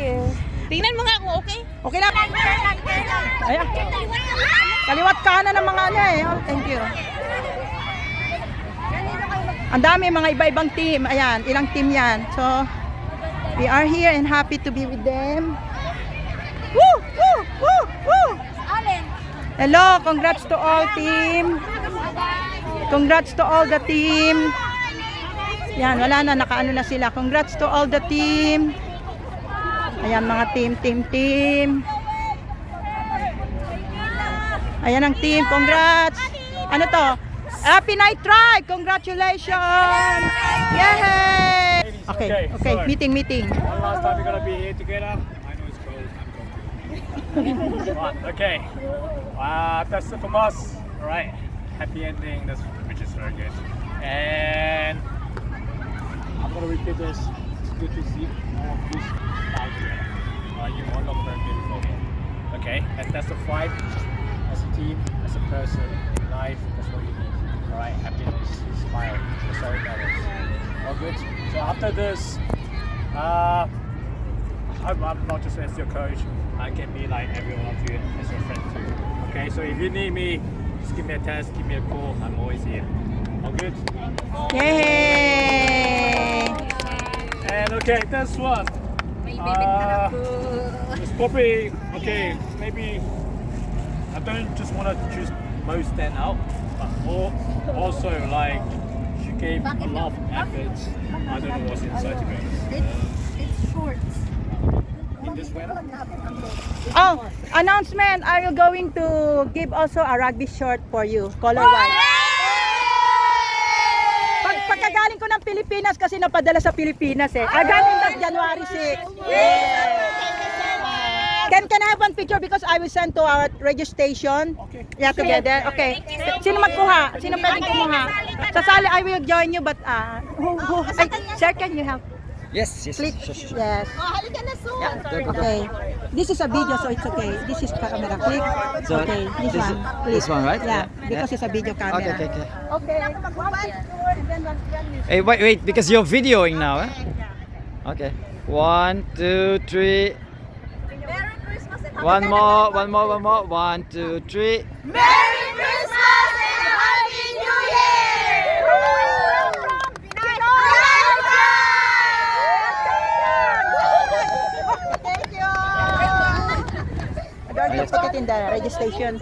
you. Tingnan mo nga kung okay. Okay lang. Ayan. Kaliwat kanan ng mga ano eh. Oh, thank you. Ang dami mga iba-ibang team. Ayan, ilang team yan. So, we are here and happy to be with them. Woo! Woo! Woo! Woo! Hello, congrats to all team. Congrats to all the team. Yan, wala na, nakaano na sila. Congrats to all the team. Ayan mga team. Ayan ang team, congrats. Ano to? Happy Night Tribe, congratulations. Yay! Okay, sorry. meeting. One last time we're gonna be here together. I know it's cold. I'm talking. Right, okay. That's it from us. All right. Happy ending. Which is very good. And I'm gonna repeat this. It's good to see all of you out together. You all look very beautiful. Okay. And that's the fight as a team, as a person, in life. That's what you need. All right. Happiness, smile. That's all it matters. All good. So after this, I'm not just as your coach. I can be like every one of you as your friend too. Okay, so if you need me, just give me a text, give me a call. I'm always here. All good? Yay! And okay, this one. It's probably okay. Maybe I don't just want to choose most stand out, but also like she gave a lot of effort. I don't know what's inside to be honest. It's shorts. In this weather. Oh, announcement, are you going to give also a rugby shirt for you, color white? Pagkagaling ko ng Pilipinas kasi napadala sa Pilipinas eh. Agaling back January 6. Can I have one picture because I will send to our radio station? Okay. Yeah, together. Okay. Sino magkuha? Sino pwedeng kumuha? Sasali, I will join you but sir, can you help? Yes. Click. Yes. Halika na soon. Okay. This is a video, so it's okay. This is camera. Click. So, Okay. This one. Click. this one, right? Yeah. Yeah. Because it's a video camera. Okay. Okay. Hey, wait, because you're videoing now, eh? Okay. 1, 2, 3. Merry Christmas and One more. 1, 2, 3. Merry Christmas and Happy New Year! Thank you. I'm going to put it in the registration.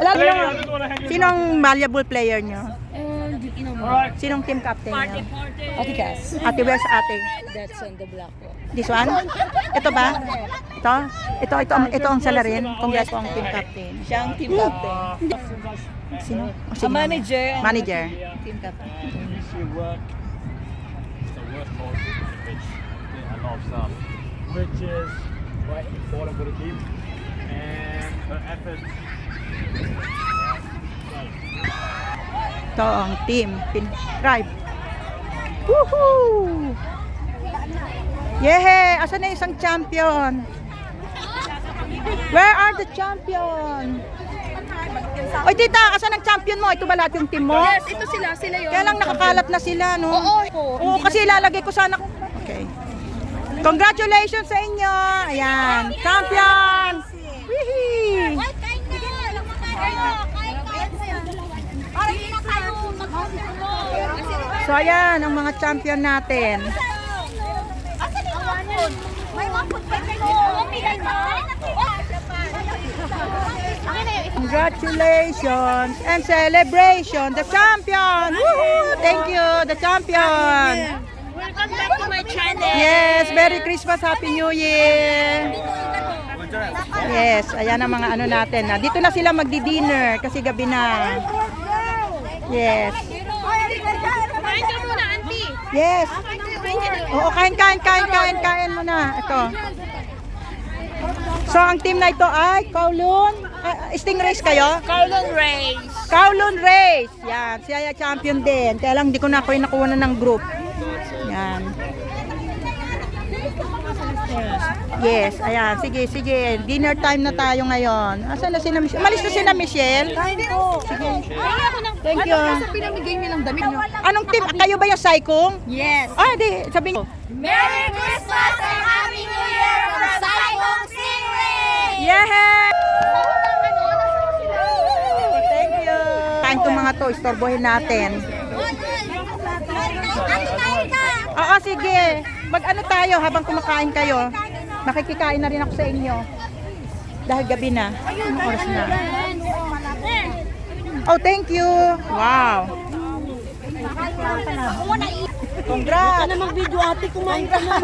Alam Lady, I nyo, just wanna hang you sinong valuable player nyo? Alright. Sinong team captain nyo? Ate Cass. Ate, where's ate? That's on the block po. This one? Ito ba? Ito ang salarin. Congrats po ang team captain. Siya ang team captain. Sino? Ang manager. Manager. Team captain. She work. It's a workhorse which did a lot of stuff, which is quite important for the team, and her efforts. Ito ang team. Tribe. Woohoo! Yehey! Asan na isang champion? Where are the champion? Oy tita, asan ang champion mo? Ito ba lahat yung team mo? Yes, ito sila yun. Kaya lang nakakalat na sila, no? Oo. Kasi ilalagay ko sana. Okay. Congratulations sa inyo! Ayan, champion! Wihee! So ayan, ang mga champion natin. Congratulations and celebration, the champion! Woohoo! Thank you, the champion! Welcome back to my channel. Yes, Merry Christmas, Happy New Year! Yes, ayan ang mga ano natin. Dito na sila magdi-dinner kasi gabi na. Yes. Kain ka muna, auntie. Yes. Oo, kain muna. Ito. So, ang team na ito ay Kowloon. Stingrays kayo? Kowloon Race. Kowloon Race. Yan, siya champion din. Kaya lang, di ko na ako yung nakuha na ng group. Yan. Yes, ayan. Sige. Dinner time na tayo ngayon. Asan na sila Michelle? Malis na sila Michelle? Kain po. Sige. Kaya ako ng... Thank you. Ano sa pinamigay nilang damit nyo? Anong team? Kayo ba yung Saikong? Yes. Ah, di. Sabihin ko. Merry Christmas and Happy New Year! Ibong Stingray! Yeah! Thank you. Kain itong mga to, istorbohin natin. Ate, kain ka! Oo, sige. Mag-ano tayo habang kumakain kayo. Makikikain na rin ako sa inyo. Dahil gabi na. Anong oras na? Oh, thank you. Wow. Congrats. Mag-video ate, kumain ka na.